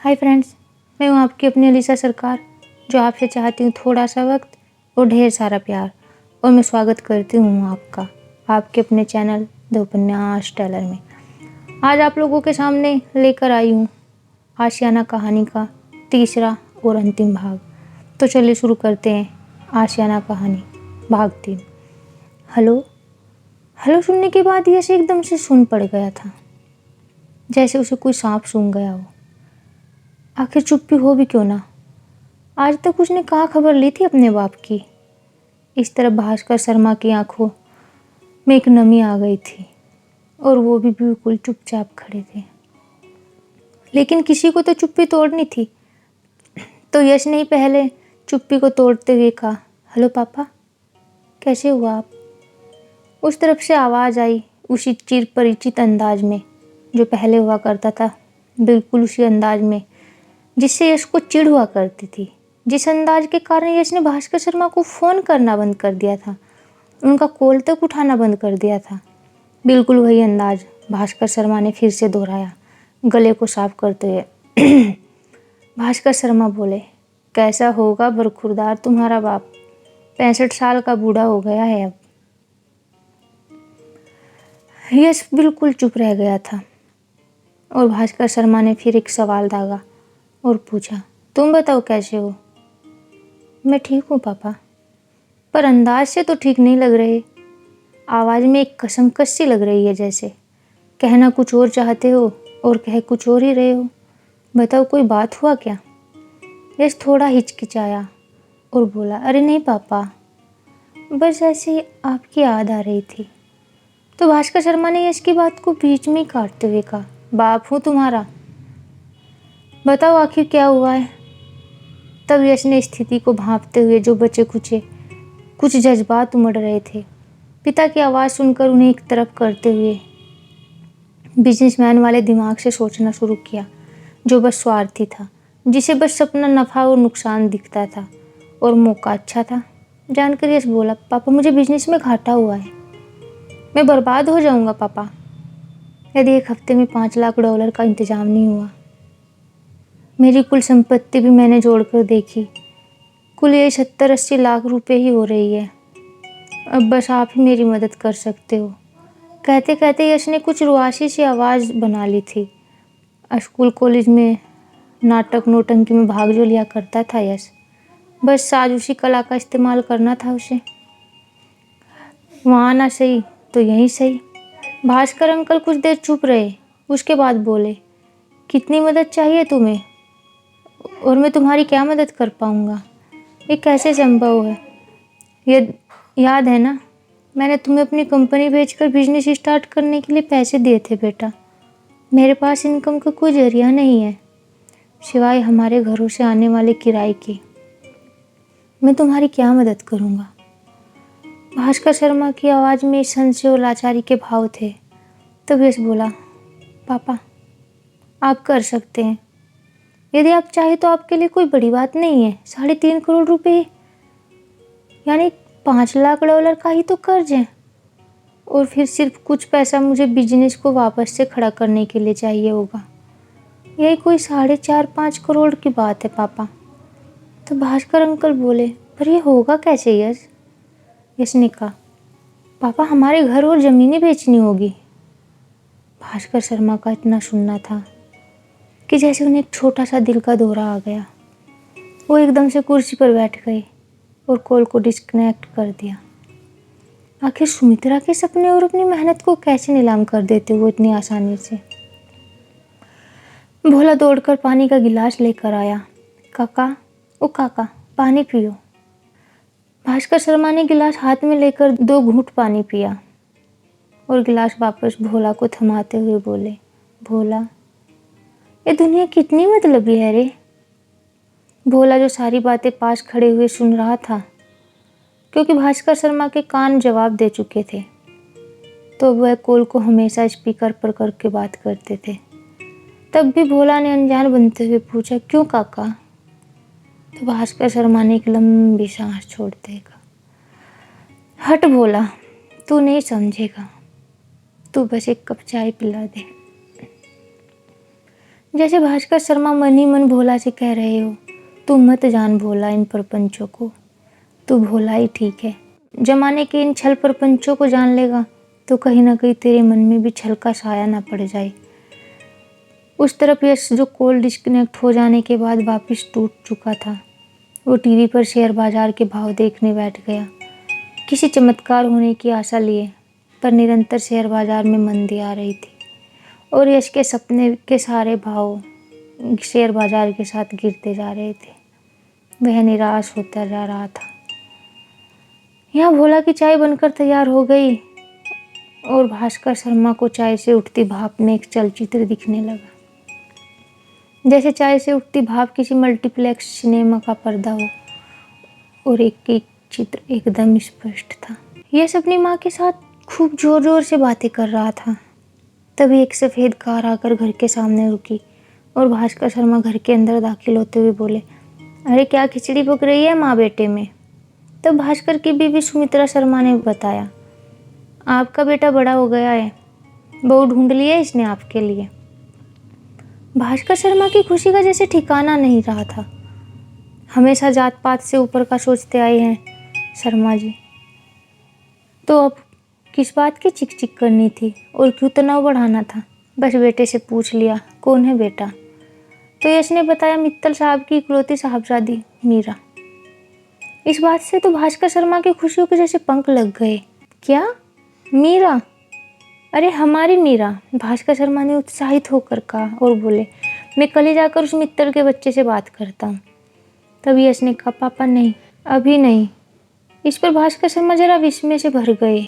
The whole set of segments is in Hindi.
हाय फ्रेंड्स, मैं हूँ आपकी अपनी अलीसा सरकार, जो आपसे चाहती हूँ थोड़ा सा वक्त और ढेर सारा प्यार। और मैं स्वागत करती हूँ आपका आपके अपने चैनल द उपन्यास टेलर में। आज आप लोगों के सामने लेकर आई हूँ आशियाना कहानी का तीसरा और अंतिम भाग। तो चलिए शुरू करते हैं आशियाना कहानी भाग 3। हेलो हेलो सुनने के बाद यश एकदम से सुन पड़ गया था, जैसे उसे कोई सांप सूंघ गया हो। आखिर चुप्पी हो भी क्यों ना, आज तक उसने कहाँ खबर ली थी अपने बाप की। इस तरफ भास्कर शर्मा की आंखों में एक नमी आ गई थी और वो भी बिल्कुल चुपचाप खड़े थे। लेकिन किसी को तो चुप्पी तोड़नी थी, तो यश ने ही पहले चुप्पी को तोड़ते हुए कहा, हेलो पापा, कैसे हुआ आप। उस तरफ से आवाज़ आई उसी चिर परिचित अंदाज में जो पहले हुआ करता था, बिल्कुल उसी अंदाज में जिससे यश को चिढ़ हुआ करती थी, जिस अंदाज के कारण यश ने भास्कर शर्मा को फ़ोन करना बंद कर दिया था, उनका कॉल तक उठाना बंद कर दिया था। बिल्कुल वही अंदाज भास्कर शर्मा ने फिर से दोहराया, गले को साफ करते हुए। भास्कर शर्मा बोले, कैसा होगा बरखुरदार तुम्हारा बाप, 65 साल का बूढ़ा हो गया है अब। यश बिल्कुल चुप रह गया था और भास्कर शर्मा ने फिर एक सवाल दागा और पूछा, तुम बताओ कैसे हो। मैं ठीक हूँ पापा, पर अंदाज से तो ठीक नहीं लग रहे। आवाज़ में एक कसमकस सी लग रही है, जैसे कहना कुछ और चाहते हो और कह कुछ और ही रहे हो। बताओ कोई बात हुआ क्या। यश थोड़ा हिचकिचाया और बोला, अरे नहीं पापा, बस ऐसे ही आपकी याद आ रही थी। तो भास्कर शर्मा ने यश की बात को बीच में काटते हुए कहा, बाप हूँ तुम्हारा, बताओ आखिर क्या हुआ है। तब यश ने स्थिति को भांपते हुए जो बचे खुचे कुछ जज्बात उमड़ रहे थे, पिता की आवाज़ सुनकर उन्हें एक तरफ करते हुए बिजनेसमैन वाले दिमाग से सोचना शुरू किया, जो बस स्वार्थी था, जिसे बस अपना नफ़ा और नुकसान दिखता था और मौका अच्छा था। जानकर यश बोला, पापा मुझे बिजनेस में घाटा हुआ है, मैं बर्बाद हो जाऊंगा पापा, यदि 1 हफ्ते में $5 लाख का इंतजाम नहीं हुआ। मेरी कुल संपत्ति भी मैंने जोड़कर देखी, कुल ये 70-80 लाख रुपए ही हो रही है। अब बस आप ही मेरी मदद कर सकते हो। कहते कहते यश ने कुछ रुआसी सी आवाज़ बना ली थी। स्कूल कॉलेज में नाटक नौटंकी में भाग जो लिया करता था यश, बस आज उसी कला का इस्तेमाल करना था उसे। वहाँ ना सही तो यहीं सही। भास्कर अंकल कुछ देर चुप रहे, उसके बाद बोले, कितनी मदद चाहिए तुम्हें और मैं तुम्हारी क्या मदद कर पाऊँगा, ये कैसे संभव है। ये याद है ना, मैंने तुम्हें अपनी कंपनी बेचकर बिजनेस स्टार्ट करने के लिए पैसे दिए थे बेटा। मेरे पास इनकम का कोई जरिया नहीं है सिवाय हमारे घरों से आने वाले किराए के। मैं तुम्हारी क्या मदद करूँगा। भास्कर शर्मा की आवाज़ में संशय और लाचारी के भाव थे। तब यश बोला, पापा आप कर सकते हैं, यदि आप चाहे तो आपके लिए कोई बड़ी बात नहीं है। 3.5 करोड़ रुपए यानी $5 लाख का ही तो कर्ज है, और फिर सिर्फ कुछ पैसा मुझे बिजनेस को वापस से खड़ा करने के लिए चाहिए होगा। यही कोई 4.5-5 करोड़ की बात है पापा। तो भास्कर अंकल बोले, पर ये होगा कैसे यश। यश ने कहा, पापा हमारे घर और ज़मीनें बेचनी होगी। भास्कर शर्मा का इतना सुनना था कि जैसे उन्हें एक छोटा सा दिल का दौरा आ गया। वो एकदम से कुर्सी पर बैठ गए और कॉल को डिस्कनेक्ट कर दिया। आखिर सुमित्रा के सपने और अपनी मेहनत को कैसे नीलाम कर देते वो इतनी आसानी से। भोला दौड़कर पानी का गिलास लेकर आया। काका, ओ काका, पानी पियो। भास्कर शर्मा ने गिलास हाथ में लेकर 2 घूंट पानी पिया और गिलास वापस भोला को थमाते हुए बोले, भोला ये दुनिया कितनी मतलबी है रे। भोला जो सारी बातें पास खड़े हुए सुन रहा था, क्योंकि भास्कर शर्मा के कान जवाब दे चुके थे, तो वह कॉल को हमेशा स्पीकर पर करके बात करते थे। तब भी भोला ने अनजान बनते हुए पूछा, क्यों काका। तो भास्कर शर्मा ने एक लंबी सांस छोड़ते कहा, हट भोला, तू नहीं समझेगा, तू बस एक कप चाय पिला दे। जैसे भास्कर शर्मा मन ही मन भोला से कह रहे हो, तू मत जान भोला इन प्रपंचों को, तू भोला ही ठीक है। जमाने के इन छल प्रपंचों को जान लेगा तो कहीं ना कहीं तेरे मन में भी छल का साया ना पड़ जाए। उस तरफ यश जो कॉल डिस्कनेक्ट हो जाने के बाद वापस टूट चुका था, वो टीवी पर शेयर बाजार के भाव देखने बैठ गया, किसी चमत्कार होने की आशा लिए। पर निरंतर शेयर बाजार में मंदी आ रही थी और यश के सपने के सारे भाव शेयर बाजार के साथ गिरते जा रहे थे। वह निराश होता जा रहा था। यहाँ भोला की चाय बनकर तैयार हो गई और भास्कर शर्मा को चाय से उठती भाप में एक चलचित्र दिखने लगा। जैसे चाय से उठती भाप किसी मल्टीप्लेक्स सिनेमा का पर्दा हो और एक एक चित्र एकदम स्पष्ट था। यश अपनी माँ के साथ खूब जोर जोर से बातें कर रहा था। तभी एक सफ़ेद कार आकर घर के सामने रुकी और भास्कर शर्मा घर के अंदर दाखिल होते हुए बोले, अरे क्या खिचड़ी पक रही है माँ बेटे में। तब भास्कर की बीवी सुमित्रा शर्मा ने बताया, आपका बेटा बड़ा हो गया है, बहू ढूंढ ली है इसने आपके लिए। भास्कर शर्मा की खुशी का जैसे ठिकाना नहीं रहा था। हमेशा जात पात से ऊपर का सोचते आए हैं शर्मा जी, तो अब किस बात की चिक चिक करनी थी और क्यों तनाव बढ़ाना था। बस बेटे से पूछ लिया, कौन है बेटा। तो यश ने बताया, मित्तल साहब की इकलौती साहबजादी मीरा। इस बात से तो भास्कर शर्मा की खुशियों के जैसे पंख लग गए। क्या मीरा? अरे हमारी मीरा, भास्कर शर्मा ने उत्साहित होकर कहा और बोले, मैं कल ही जाकर उस मित्तल के बच्चे से बात करता हूँ। तभी यश ने कहा, पापा नहीं, अभी नहीं। इस पर भास्कर शर्मा जरा विस्मय से भर गए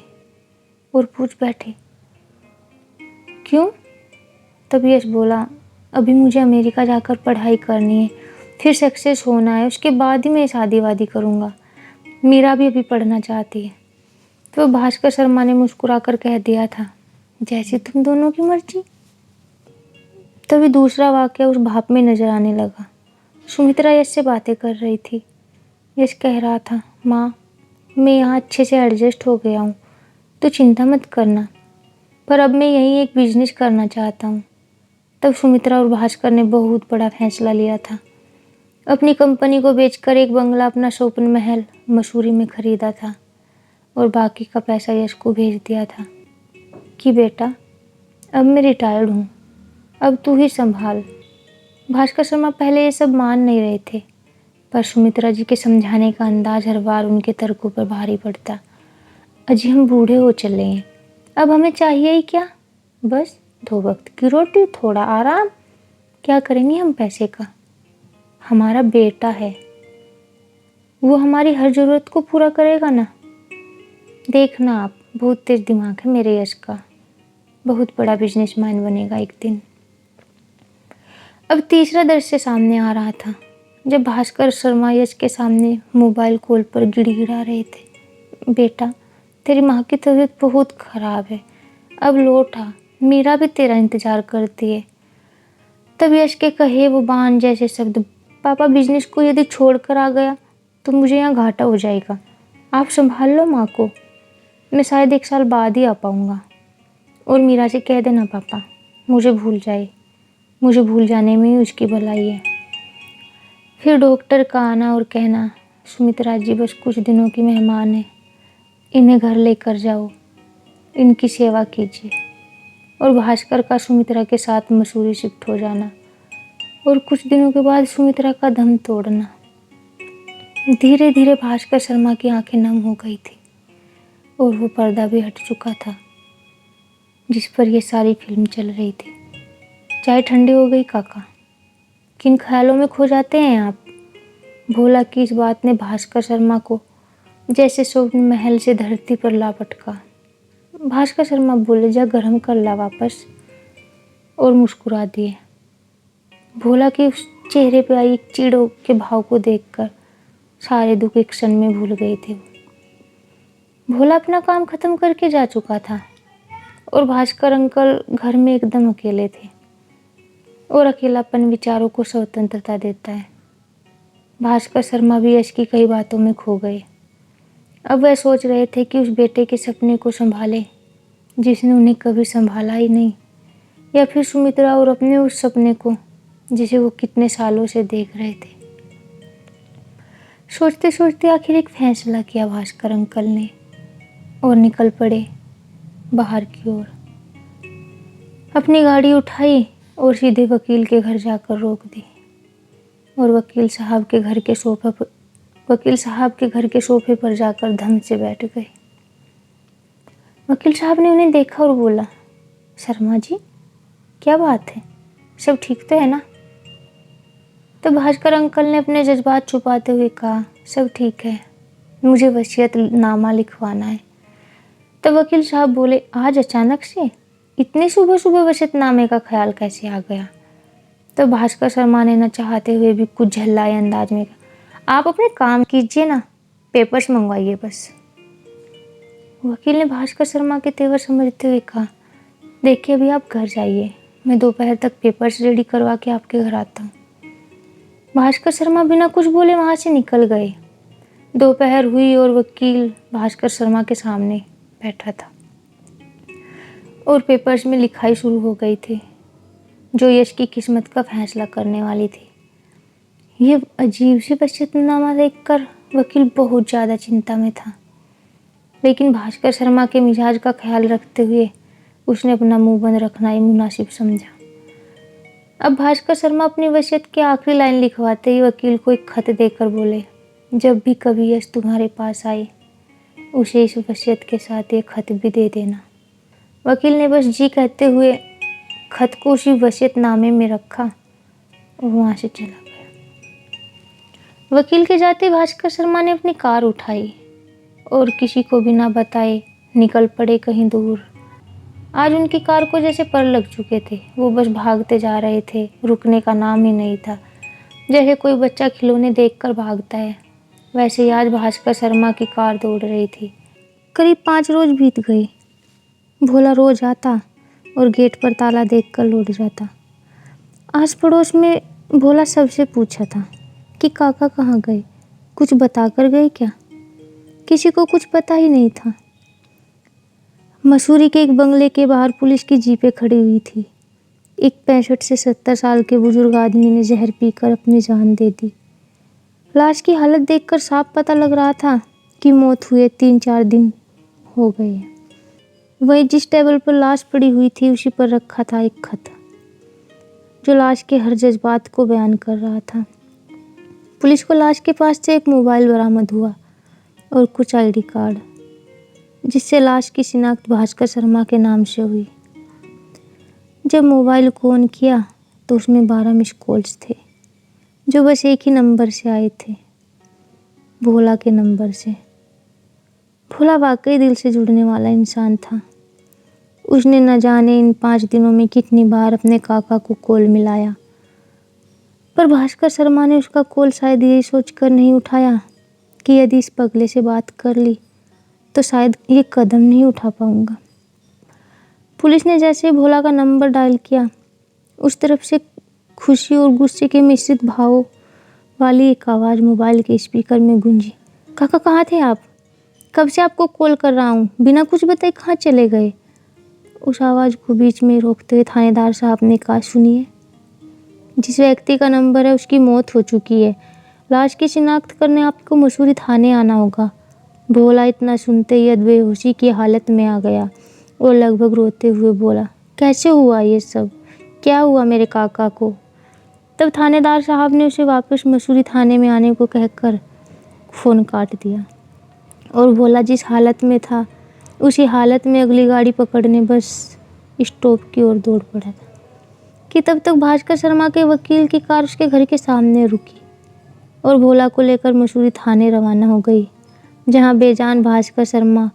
और पूछ बैठे, क्यों? तभी यश बोला, अभी मुझे अमेरिका जाकर पढ़ाई करनी है, फिर सक्सेस होना है, उसके बाद ही मैं शादी वादी करूँगा। मीरा भी अभी पढ़ना चाहती है। तो भास्कर शर्मा ने मुस्कुराकर कह दिया था, जैसे तुम दोनों की मर्जी। तभी दूसरा वाक्य उस भाप में नजर आने लगा। सुमित्रा यश से बातें कर रही थी। यश कह रहा था, माँ मैं यहाँ अच्छे से एडजस्ट हो गया हूँ, तो चिंता मत करना, पर अब मैं यहीं एक बिजनेस करना चाहता हूँ। तब सुमित्रा और भास्कर ने बहुत बड़ा फैसला लिया था। अपनी कंपनी को बेचकर एक बंगला अपना स्वप्न महल मसूरी में खरीदा था और बाकी का पैसा यश को भेज दिया था कि बेटा अब मैं रिटायर्ड हूँ, अब तू ही संभाल। भास्कर शर्मा पहले ये सब मान नहीं रहे थे, पर सुमित्रा जी के समझाने का अंदाज हर बार उनके तर्कों पर भारी पड़ता। अजी हम बूढ़े हो चले हैं, अब हमें चाहिए ही क्या, बस 2 वक्त की रोटी, थोड़ा आराम। क्या करेंगे हम पैसे का? हमारा बेटा है, वो हमारी हर ज़रूरत को पूरा करेगा ना। देखना आप, बहुत तेज दिमाग है मेरे यश का, बहुत बड़ा बिजनेसमैन बनेगा एक दिन। अब तीसरा दृश्य सामने आ रहा था, जब भास्कर शर्मा यश के सामने मोबाइल कॉल पर गिड़गिड़ा रहे थे, बेटा तेरी माँ की तबीयत बहुत ख़राब है, अब लौट आ, मीरा भी तेरा इंतज़ार करती है। तब यश के कहे वो बाण जैसे शब्द, पापा बिजनेस को यदि छोड़कर आ गया तो मुझे यहाँ घाटा हो जाएगा, आप संभाल लो माँ को, मैं शायद 1 साल बाद ही आ पाऊँगा। और मीरा से कह देना पापा मुझे भूल जाए, मुझे भूल जाने में ही उसकी भलाई है। फिर डॉक्टर का आना और कहना, सुमित्रा जी बस कुछ दिनों की मेहमान है, इन्हें घर लेकर जाओ, इनकी सेवा कीजिए। और भास्कर का सुमित्रा के साथ मसूरी शिफ्ट हो जाना और कुछ दिनों के बाद सुमित्रा का दम तोड़ना। धीरे धीरे भास्कर शर्मा की आंखें नम हो गई थी और वो पर्दा भी हट चुका था जिस पर यह सारी फिल्म चल रही थी। चाय ठंडी हो गई काका, किन ख्यालों में खो जाते हैं आप? भोला की इस बात ने भास्कर शर्मा को जैसे स्वप्न महल से धरती पर ला पटका। भास्कर शर्मा बोले, जा गर्म कर ला वापस, और मुस्कुरा दिए। भोला के उस चेहरे पे आई एक चिड़ो के भाव को देखकर सारे दुख एक क्षण में भूल गए थे। भोला अपना काम खत्म करके जा चुका था और भास्कर अंकल घर में एकदम अकेले थे, और अकेलापन विचारों को स्वतंत्रता देता है। भास्कर शर्मा भी यश की कई बातों में खो गए। अब वह सोच रहे थे कि उस बेटे के सपने को संभाले जिसने उन्हें कभी संभाला ही नहीं, या फिर सुमित्रा और अपने उस सपने को जिसे वो कितने सालों से देख रहे थे। सोचते सोचते आखिर एक फैसला किया भास्कर अंकल ने और निकल पड़े बाहर की ओर। अपनी गाड़ी उठाई और सीधे वकील के घर जाकर रोक दी और वकील साहब के घर के सोफे पर जाकर धम से बैठ गए। वकील साहब ने उन्हें देखा और बोला, शर्मा जी, क्या बात है, सब ठीक तो है ना? तो भास्कर अंकल ने अपने जज्बात छुपाते हुए कहा, सब ठीक है, मुझे वसीयतनामा लिखवाना है। तो वकील साहब बोले, आज अचानक से इतनी सुबह सुबह वसीयतनामे का ख्याल कैसे आ गया? तो भास्कर शर्मा ने न चाहते हुए भी कुछ झल्लाए अंदाज में कहा, आप अपने काम कीजिए ना, पेपर्स मंगवाइए बस। वकील ने भास्कर शर्मा के तेवर समझते हुए कहा, देखिए अभी आप घर जाइए, मैं दोपहर तक पेपर्स रेडी करवा के आपके घर आता हूँ। भास्कर शर्मा बिना कुछ बोले वहाँ से निकल गए। दोपहर हुई और वकील भास्कर शर्मा के सामने बैठा था और पेपर्स में लिखाई शुरू हो गई थी, जो यश की किस्मत का फैसला करने वाली थी। ये अजीब सी वसीयतनामा देखकर वकील बहुत ज़्यादा चिंता में था, लेकिन भास्कर शर्मा के मिजाज का ख्याल रखते हुए उसने अपना मुंह बंद रखना ही मुनासिब समझा। अब भास्कर शर्मा अपनी वसीयत की आखिरी लाइन लिखवाते ही वकील को एक खत देकर बोले, जब भी कभी यश तुम्हारे पास आए उसे इस वसीयत के साथ एक खत भी दे देना। वकील ने बस जी कहते हुए खत को उसी वसीयतनामे में रखा और वहाँ से चला गया। वकील के जाते भास्कर शर्मा ने अपनी कार उठाई और किसी को बिना बताए निकल पड़े कहीं दूर। आज उनकी कार को जैसे पर लग चुके थे, वो बस भागते जा रहे थे, रुकने का नाम ही नहीं था। जैसे कोई बच्चा खिलौने देखकर भागता है, वैसे ही आज भास्कर शर्मा की कार दौड़ रही थी। करीब 5 रोज बीत गए। भोला रोज आता और गेट पर ताला देखकर लौट जाता। आस पड़ोस में भोला सबसे पूछा था कि काका कहाँ गए, कुछ बताकर गए क्या? किसी को कुछ पता ही नहीं था। मसूरी के एक बंगले के बाहर पुलिस की जीपें खड़ी हुई थी। एक 65 से 70 साल के बुजुर्ग आदमी ने जहर पीकर अपनी जान दे दी। लाश की हालत देखकर साफ पता लग रहा था कि मौत हुए 3-4 दिन हो गए हैं। वहीं जिस टेबल पर लाश पड़ी हुई थी उसी पर रखा था एक खत, जो लाश के हर जज्बात को बयान कर रहा था। पुलिस को लाश के पास से एक मोबाइल बरामद हुआ और कुछ आईडी कार्ड, जिससे लाश की शिनाख्त भास्कर शर्मा के नाम से हुई। जब मोबाइल को ऑन किया तो उसमें 12 मिस कॉल्स थे, जो बस एक ही नंबर से आए थे, भोला के नंबर से। भोला वाकई दिल से जुड़ने वाला इंसान था। उसने न जाने इन 5 दिनों में कितनी बार अपने काका को कॉल मिलाया, पर भास्कर शर्मा ने उसका कॉल शायद यही सोचकर नहीं उठाया कि यदि इस पगले से बात कर ली तो शायद ये कदम नहीं उठा पाऊंगा। पुलिस ने जैसे ही भोला का नंबर डायल किया, उस तरफ से खुशी और गुस्से के मिश्रित भावों वाली एक आवाज़ मोबाइल के स्पीकर में गूंजी, काका कहाँ थे आप? कब से आपको कॉल कर रहा हूँ, बिना कुछ बताए कहाँ चले गए? उस आवाज़ को बीच में रोकते हुए थानेदार साहब ने कहा, सुनिए, जिस व्यक्ति का नंबर है उसकी मौत हो चुकी है। लाश की शिनाख्त करने आपको मसूरी थाने आना होगा। भोला इतना सुनते ही बेहोशी की हालत में आ गया और लगभग रोते हुए बोला, कैसे हुआ ये सब? क्या हुआ मेरे काका को? तब थानेदार साहब ने उसे वापस मसूरी थाने में आने को कहकर फ़ोन काट दिया और भोला जिस हालत में था उसी हालत में अगली गाड़ी पकड़ने बस स्टॉप की ओर दौड़ पड़ा था कि तब तक भास्कर शर्मा के वकील की कार उसके घर के सामने रुकी और भोला को लेकर मसूरी थाने रवाना हो गई, जहां बेजान भास्कर शर्मा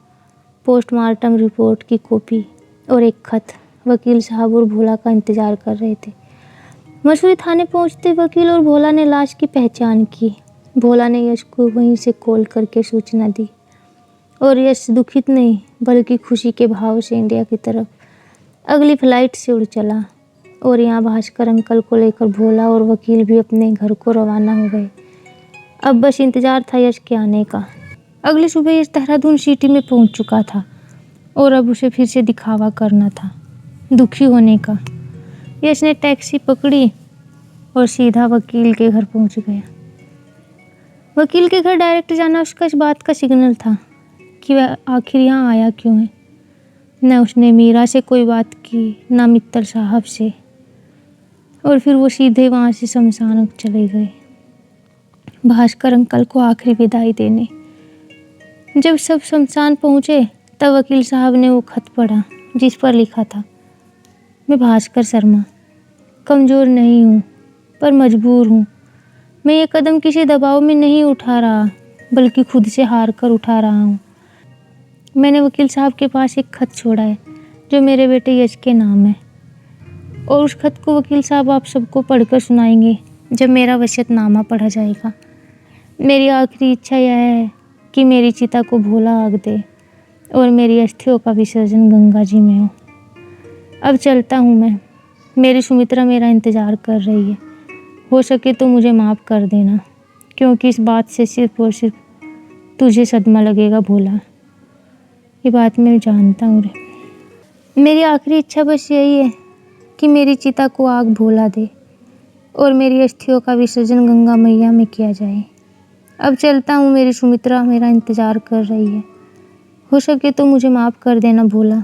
पोस्टमार्टम रिपोर्ट की कॉपी और एक खत वकील साहब और भोला का इंतजार कर रहे थे। मसूरी थाने पहुंचते वकील और भोला ने लाश की पहचान की। भोला ने यश को वहीं से कॉल करके सूचना दी और यश दुखित नहीं बल्कि खुशी के भाव से इंडिया की तरफ अगली फ्लाइट से उड़ चला और यहाँ भास्कर अंकल को लेकर भोला और वकील भी अपने घर को रवाना हो गए। अब बस इंतजार था यश के आने का। अगली सुबह यश देहरादून सिटी में पहुंच चुका था और अब उसे फिर से दिखावा करना था दुखी होने का। यश ने टैक्सी पकड़ी और सीधा वकील के घर पहुंच गया। वकील के घर डायरेक्ट जाना उसका इस बात का सिग्नल था कि वह आखिर यहाँ आया क्यों है। न उसने मीरा से कोई बात की, न मित्तल साहब से, और फिर वो सीधे वहाँ से शमशान चले गए भास्कर अंकल को आखिरी विदाई देने। जब सब शमशान पहुँचे तब वकील साहब ने वो खत पढ़ा जिस पर लिखा था, मैं भास्कर शर्मा कमज़ोर नहीं हूँ पर मजबूर हूँ। मैं ये कदम किसी दबाव में नहीं उठा रहा बल्कि खुद से हार कर उठा रहा हूँ। मैंने वकील साहब के पास एक खत छोड़ा है जो मेरे बेटे यश के नाम है, और उस खत को वकील साहब आप सबको पढ़कर सुनाएंगे जब मेरा वसीयतनामा पढ़ा जाएगा। मेरी आखिरी इच्छा यह है कि मेरी चिता को भोला आग दे और मेरी अस्थियों का विसर्जन गंगा जी में हो। अब चलता हूँ मैं, मेरी सुमित्रा मेरा इंतज़ार कर रही है। हो सके तो मुझे माफ़ कर देना, क्योंकि इस बात से सिर्फ और सिर्फ तुझे सदमा लगेगा भोला। ये बात मैं जानता हूँ रे। मेरी आखिरी इच्छा बस यही है कि मेरी चिता को आग भोला दे और मेरी अस्थियों का विसर्जन गंगा मैया में किया जाए। अब चलता हूँ, मेरी सुमित्रा मेरा इंतज़ार कर रही है। हो सके तो मुझे माफ़ कर देना भोला,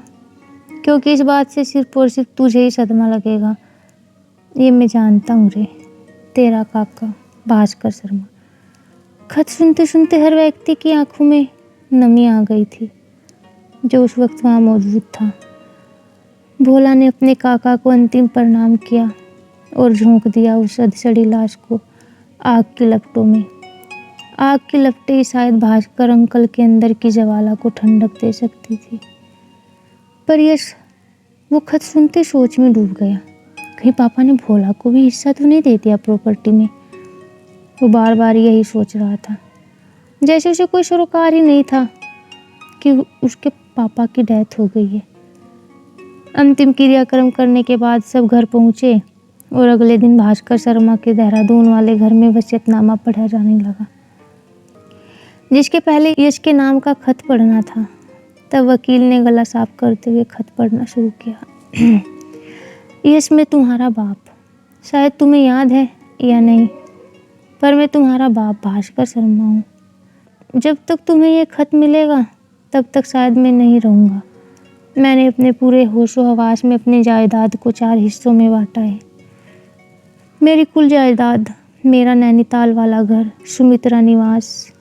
क्योंकि इस बात से सिर्फ और सिर्फ तुझे ही सदमा लगेगा। ये मैं जानता हूँ रे। तेरा काका भास्कर शर्मा। खत सुनते सुनते हर व्यक्ति की आंखों में नमी आ गई थी जो उस वक्त वहाँ मौजूद था। भोला ने अपने काका को अंतिम प्रणाम किया और झोंक दिया उस अधसड़ी लाश को आग की लपटों में। आग की लपटें ही शायद भास्कर अंकल के अंदर की ज्वाला को ठंडक दे सकती थी। पर यश वो खत सुनते सोच में डूब गया, कहीं पापा ने भोला को भी हिस्सा तो नहीं दे दिया प्रॉपर्टी में। वो बार बार यही सोच रहा था, जैसे उसे कोई सरोकार ही नहीं था कि उसके पापा की डेथ हो गई है। अंतिम क्रियाक्रम करने के बाद सब घर पहुँचे और अगले दिन भास्कर शर्मा के देहरादून वाले घर में वसीयतनामा पढ़ा जाने लगा, जिसके पहले यश के नाम का खत पढ़ना था। तब वकील ने गला साफ करते हुए खत पढ़ना शुरू किया। यश, मैं तुम्हारा बाप, शायद तुम्हें याद है या नहीं, पर मैं तुम्हारा बाप भास्कर शर्मा हूँ। जब तक तुम्हें ये खत मिलेगा तब तक शायद मैं नहीं रहूँगा। मैंने अपने पूरे होशो हवास में अपनी जायदाद को 4 हिस्सों में बांटा है। मेरी कुल जायदाद, मेरा नैनीताल वाला घर सुमित्रा निवास,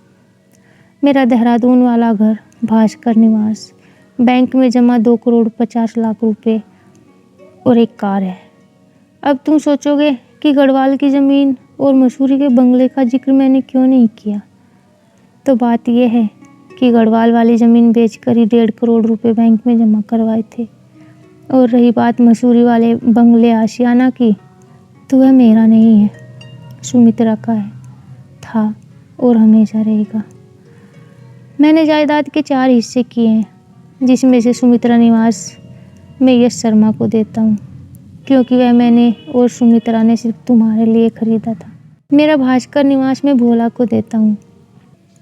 मेरा देहरादून वाला घर भास्कर निवास, बैंक में जमा 2 करोड़ 50 लाख रुपए और एक कार है। अब तुम सोचोगे कि गढ़वाल की ज़मीन और मसूरी के बंगले का जिक्र मैंने क्यों नहीं किया। तो बात यह है कि गढ़वाल वाली ज़मीन बेचकर ही 1.5 करोड़ रुपए बैंक में जमा करवाए थे। और रही बात मसूरी वाले बंगले आशियाना की, तो वह मेरा नहीं है, सुमित्रा का है, था और हमेशा रहेगा। मैंने जायदाद के 4 हिस्से किए हैं, जिसमें से सुमित्रा निवास मैं यश शर्मा को देता हूँ, क्योंकि वह मैंने और सुमित्रा ने सिर्फ तुम्हारे लिए खरीदा था। मेरा भास्कर निवास मैं भोला को देता हूँ,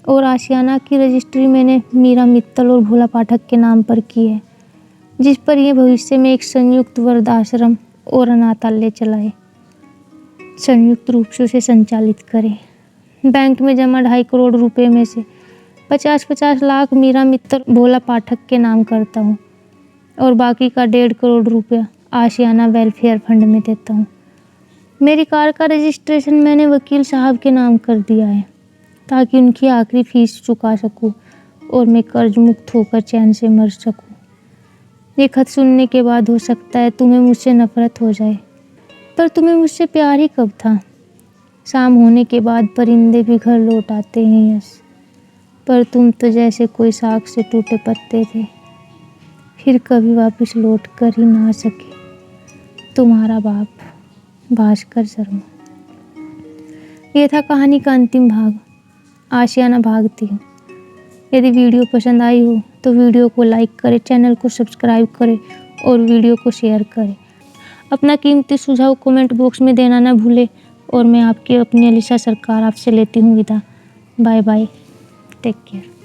और आशियाना की रजिस्ट्री मैंने मीरा मित्तल और भोला पाठक के नाम पर की है, जिस पर यह भविष्य में एक संयुक्त वृद्धाश्रम और अनाथालय चलाए, संयुक्त रूप से उसे संचालित करें। बैंक में जमा 2.5 करोड़ रुपए में से 50-50 लाख मीरा मित्तल भोला पाठक के नाम करता हूँ, और बाकी का 1.5 करोड़ रुपया आशियाना वेलफेयर फंड में देता हूँ। मेरी कार का रजिस्ट्रेशन मैंने वकील साहब के नाम कर दिया है, ताकि उनकी आखिरी फीस चुका सकूँ और मैं कर्ज मुक्त होकर चैन से मर सकूँ। ये खत सुनने के बाद हो सकता है तुम्हें मुझसे नफरत हो जाए, पर तुम्हें मुझसे प्यार ही कब था। शाम होने के बाद परिंदे भी घर लौट आते हैं यश, पर तुम तो जैसे कोई साख से टूटे पत्ते थे, फिर कभी वापस लौट कर ही ना सके। तुम्हारा बाप भास्कर शर्मा। ये था कहानी का अंतिम भाग, आशियाना भाग 3। यदि वीडियो पसंद आई हो तो वीडियो को लाइक करें, चैनल को सब्सक्राइब करें और वीडियो को शेयर करें। अपना कीमती सुझाव कमेंट बॉक्स में देना ना भूलें, और मैं आपकी अपनी अलीशा सरकार आपसे लेती हूँ विदा। Bye bye, take care.